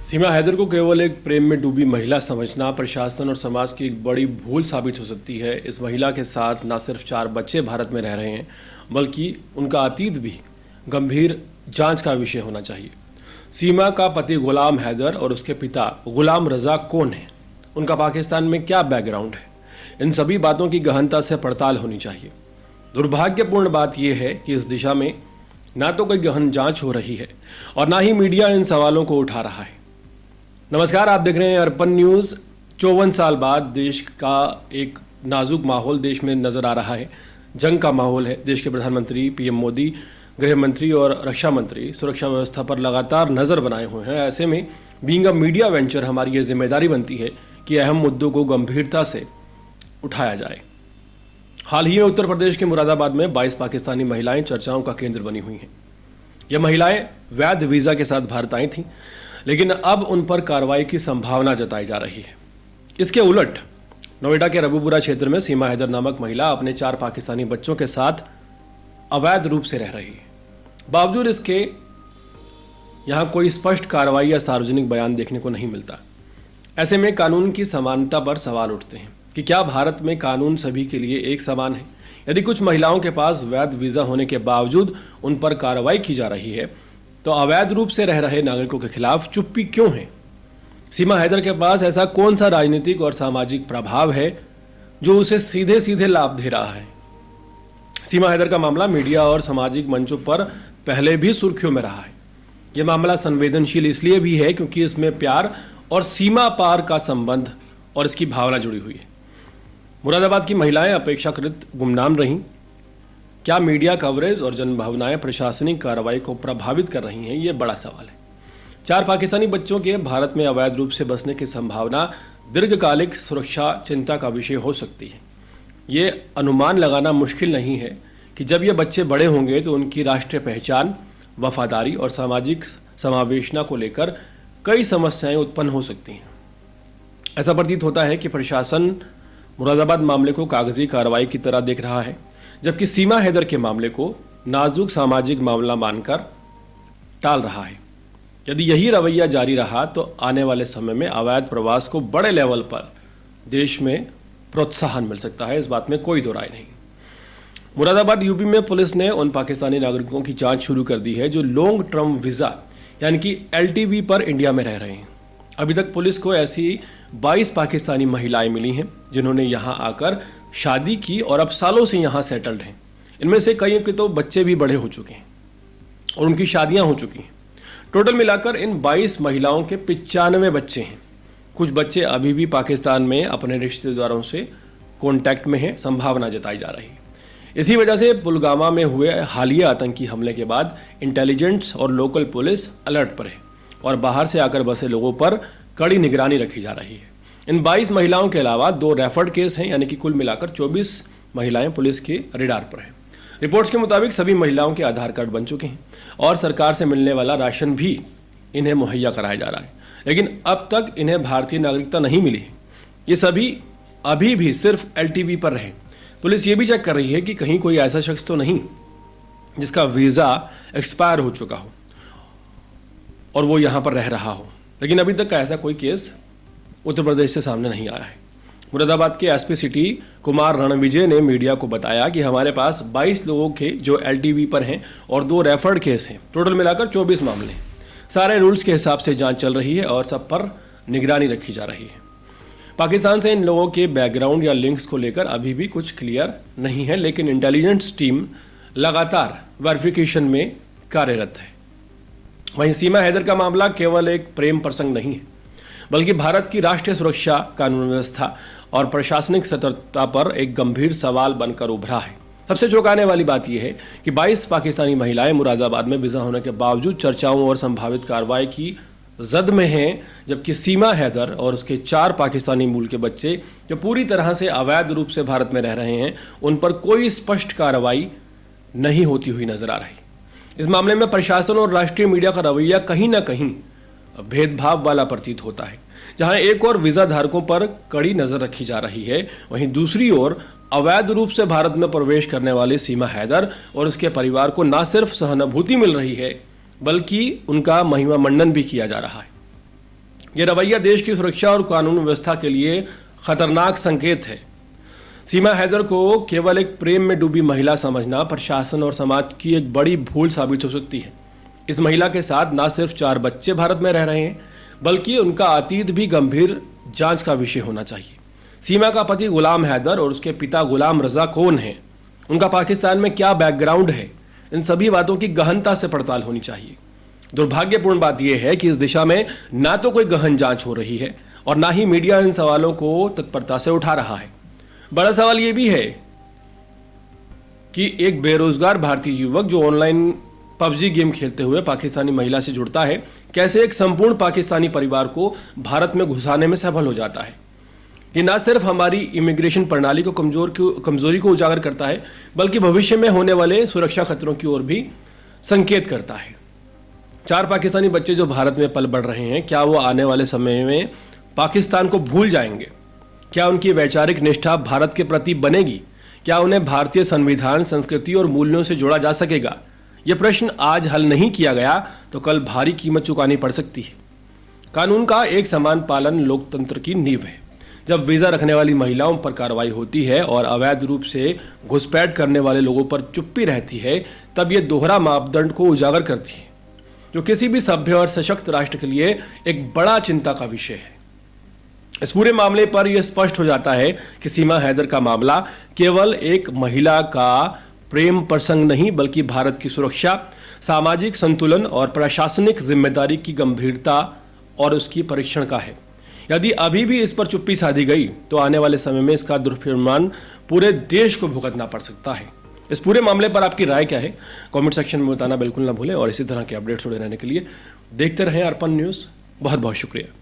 सीमा हैदर को केवल एक प्रेम में डूबी महिला समझना प्रशासन और समाज की एक बड़ी भूल साबित हो सकती है। इस महिला के साथ न सिर्फ 4 बच्चे भारत में रह रहे हैं, बल्कि उनका अतीत भी गंभीर जांच का विषय होना चाहिए। सीमा का पति गुलाम हैदर और उसके पिता गुलाम रजा कौन है, उनका पाकिस्तान में क्या बैकग्राउंड है, इन सभी बातों की गहनता से पड़ताल होनी चाहिए। दुर्भाग्यपूर्ण बात यह है कि इस दिशा में ना तो कोई गहन जांच हो रही है और ना ही मीडिया इन सवालों को उठा रहा है। नमस्कार, आप देख रहे हैं अर्पण न्यूज़। 54 साल बाद देश का एक नाजुक माहौल देश में नज़र आ रहा है। जंग का माहौल है। देश के प्रधानमंत्री पीएम मोदी, गृह मंत्री और रक्षा मंत्री सुरक्षा व्यवस्था पर लगातार नज़र बनाए हुए हैं। ऐसे में बीइंग अ मीडिया वेंचर हमारी ये जिम्मेदारी बनती है कि अहम मुद्दों को गंभीरता से उठाया जाए। हाल ही में उत्तर प्रदेश के मुरादाबाद में 22 पाकिस्तानी महिलाएं चर्चाओं का केंद्र बनी हुई हैं। यह महिलाएं वैध वीज़ा के साथ भारत आई थीं, लेकिन अब उन पर कार्रवाई की संभावना जताई जा रही है। इसके उलट नोएडा के रबूपुरा क्षेत्र में सीमा हैदर नामक महिला अपने 4 पाकिस्तानी बच्चों के साथ अवैध रूप से रह रही है। बावजूद इसके यहाँ कोई स्पष्ट कार्रवाई या सार्वजनिक बयान देखने को नहीं मिलता। ऐसे में कानून की समानता पर सवाल उठते हैं कि क्या भारत में कानून सभी के लिए एक समान है। यदि कुछ महिलाओं के पास वैध वीज़ा होने के बावजूद उन पर कार्रवाई की जा रही है, तो अवैध रूप से रह रहे नागरिकों के खिलाफ चुप्पी क्यों है? सीमा हैदर के पास ऐसा कौन सा राजनीतिक और सामाजिक प्रभाव है जो उसे सीधे सीधे लाभ दे रहा है? सीमा हैदर का मामला मीडिया और सामाजिक मंचों पर पहले भी सुर्खियों में रहा है। यह मामला संवेदनशील इसलिए भी है क्योंकि इसमें प्यार और सीमा पार का संबंध और इसकी भावना जुड़ी हुई है। मुरादाबाद की महिलाएं अपेक्षाकृत गुमनाम रहीं। क्या मीडिया कवरेज और जनभावनाएं प्रशासनिक कार्रवाई को प्रभावित कर रही हैं? ये बड़ा सवाल है। 4 पाकिस्तानी बच्चों के भारत में अवैध रूप से बसने की संभावना दीर्घकालिक सुरक्षा चिंता का विषय हो सकती है। ये अनुमान लगाना मुश्किल नहीं है कि जब ये बच्चे बड़े होंगे तो उनकी राष्ट्रीय पहचान, वफादारी और सामाजिक समावेशना को लेकर कई समस्याएं उत्पन्न हो सकती हैं। ऐसा प्रतीत होता है कि प्रशासन मुरादाबाद मामले को कागजी कार्रवाई की तरह देख रहा है, जबकि सीमा हैदर के मामले को नाजुक सामाजिक मामला मानकर टाल रहा है। यदि यही रवैया जारी रहा तो आने वाले समय में अवैध प्रवास को बड़े लेवल पर देश में प्रोत्साहन मिल सकता है। इस बात में कोई दो राय नहीं। मुरादाबाद यूपी में पुलिस ने उन पाकिस्तानी नागरिकों की जांच शुरू कर दी है जो लॉन्ग टर्म वीज़ा यानी कि LTV पर इंडिया में रह रहे हैं। अभी तक पुलिस को ऐसी 22 पाकिस्तानी महिलाएं मिली हैं जिन्होंने यहाँ आकर शादी की और अब सालों से यहाँ सेटल्ड हैं। इनमें से कई के तो बच्चे भी बड़े हो चुके हैं और उनकी शादियाँ हो चुकी हैं। टोटल मिलाकर इन 22 महिलाओं के 95 बच्चे हैं। कुछ बच्चे अभी भी पाकिस्तान में अपने रिश्तेदारों से कांटेक्ट में हैं। संभावना जताई जा रही है। इसी वजह से पुलवामा में हुए हालिया आतंकी हमले के बाद इंटेलिजेंस और लोकल पुलिस अलर्ट पर है और बाहर से आकर बसे लोगों पर कड़ी निगरानी रखी जा रही है। इन 22 महिलाओं के अलावा 2 रेफर्ड केस हैं, यानी कि कुल मिलाकर 24 महिलाएं पुलिस के रडार पर हैं। रिपोर्ट्स के मुताबिक सभी महिलाओं के आधार कार्ड बन चुके हैं और सरकार से मिलने वाला राशन भी इन्हें मुहैया कराया जा रहा है, लेकिन अब तक इन्हें भारतीय नागरिकता नहीं मिली है। ये सभी अभी भी सिर्फ LTV पर रहे। पुलिस ये भी चेक कर रही है कि कहीं कोई ऐसा शख्स तो नहीं जिसका वीज़ा एक्सपायर हो चुका हो और वो यहाँ पर रह रहा हो, लेकिन अभी तक का ऐसा कोई केस उत्तर प्रदेश से सामने नहीं आया है। मुरादाबाद के SP सिटी कुमार रणविजय ने मीडिया को बताया कि हमारे पास 22 लोगों के जो LTV पर हैं और 2 रेफर्ड केस हैं। टोटल मिलाकर 24 मामले हैं। सारे रूल्स के हिसाब से जांच चल रही है और सब पर निगरानी रखी जा रही है। पाकिस्तान से इन लोगों के बैकग्राउंड या लिंक्स को लेकर अभी भी कुछ क्लियर नहीं है, लेकिन इंटेलिजेंस टीम लगातार वेरिफिकेशन में कार्यरत है। वहीं सीमा हैदर का मामला केवल एक प्रेम प्रसंग नहीं है, बल्कि भारत की राष्ट्रीय सुरक्षा, कानून व्यवस्था और प्रशासनिक सतर्कता पर एक गंभीर सवाल बनकर उभरा है। सबसे चौंकाने वाली बात यह है कि 22 पाकिस्तानी महिलाएं मुरादाबाद में वीज़ा होने के बावजूद चर्चाओं और संभावित कार्रवाई की जद में हैं, जबकि सीमा हैदर और उसके 4 पाकिस्तानी मूल के बच्चे जो पूरी तरह से अवैध रूप से भारत में रह रहे हैं, उन पर कोई स्पष्ट कार्रवाई नहीं होती हुई नजर आ रही। इस मामले में प्रशासन और राष्ट्रीय मीडिया का रवैया कहीं ना कहीं भेदभाव वाला प्रतीत होता है। जहां एक और वीज़ा धारकों पर कड़ी नजर रखी जा रही है, वहीं दूसरी ओर अवैध रूप से भारत में प्रवेश करने वाली सीमा हैदर और उसके परिवार को न सिर्फ सहानुभूति मिल रही है, बल्कि उनका महिमा मंडन भी किया जा रहा है। ये रवैया देश की सुरक्षा और कानून व्यवस्था के लिए खतरनाक संकेत है। सीमा हैदर को केवल एक प्रेम में डूबी महिला समझना प्रशासन और समाज की एक बड़ी भूल साबित हो सकती है। इस महिला के साथ न सिर्फ 4 बच्चे भारत में रह रहे हैं, बल्कि उनका अतीत भी गंभीर जांच का विषय होना चाहिए। सीमा का पति गुलाम हैदर और उसके पिता गुलाम रजा कौन हैं? उनका पाकिस्तान में क्या बैकग्राउंड है? इन सभी बातों की गहनता से पड़ताल होनी चाहिए। दुर्भाग्यपूर्ण बात यह है कि इस दिशा में ना तो कोई गहन जांच हो रही है और ना ही मीडिया इन सवालों को तत्परता से उठा रहा है। बड़ा सवाल यह भी है कि एक बेरोजगार भारतीय युवक जो ऑनलाइन पबजी गेम खेलते हुए पाकिस्तानी महिला से जुड़ता है, कैसे एक संपूर्ण पाकिस्तानी परिवार को भारत में घुसाने में सफल हो जाता है। ये न सिर्फ हमारी इमिग्रेशन प्रणाली को कमजोरी को उजागर करता है, बल्कि भविष्य में होने वाले सुरक्षा खतरों की ओर भी संकेत करता है। 4 पाकिस्तानी बच्चे जो भारत में पल बढ़ रहे हैं, क्या वो आने वाले समय में पाकिस्तान को भूल जाएंगे? क्या उनकी वैचारिक निष्ठा भारत के प्रति बनेगी? क्या उन्हें भारतीय संविधान, संस्कृति और मूल्यों से जोड़ा जा सकेगा? यह प्रश्न आज हल नहीं किया गया तो कल भारी कीमत चुकानी पड़ सकती है। कानून का एक समान पालन लोकतंत्र की नींव है। जब वीजा रखने वाली महिलाओं पर कार्रवाई होती है और अवैध रूप से घुसपैठ करने वाले लोगों पर चुप्पी रहती है, तब यह दोहरा मापदंड को उजागर करती है, जो किसी भी सभ्य और सशक्त राष्ट्र के लिए एक बड़ा चिंता का विषय है। इस पूरे मामले पर यह स्पष्ट हो जाता है कि सीमा हैदर का मामला केवल एक महिला का प्रेम प्रसंग नहीं, बल्कि भारत की सुरक्षा, सामाजिक संतुलन और प्रशासनिक जिम्मेदारी की गंभीरता और उसकी परीक्षण का है। यदि अभी भी इस पर चुप्पी साधी गई तो आने वाले समय में इसका दुष्परिणाम पूरे देश को भुगतना पड़ सकता है। इस पूरे मामले पर आपकी राय क्या है? कमेंट सेक्शन में बताना बिल्कुल ना भूलें और इसी तरह के अपडेट्स जुड़े रहने के लिए देखते रहें अर्पण न्यूज़। बहुत बहुत शुक्रिया।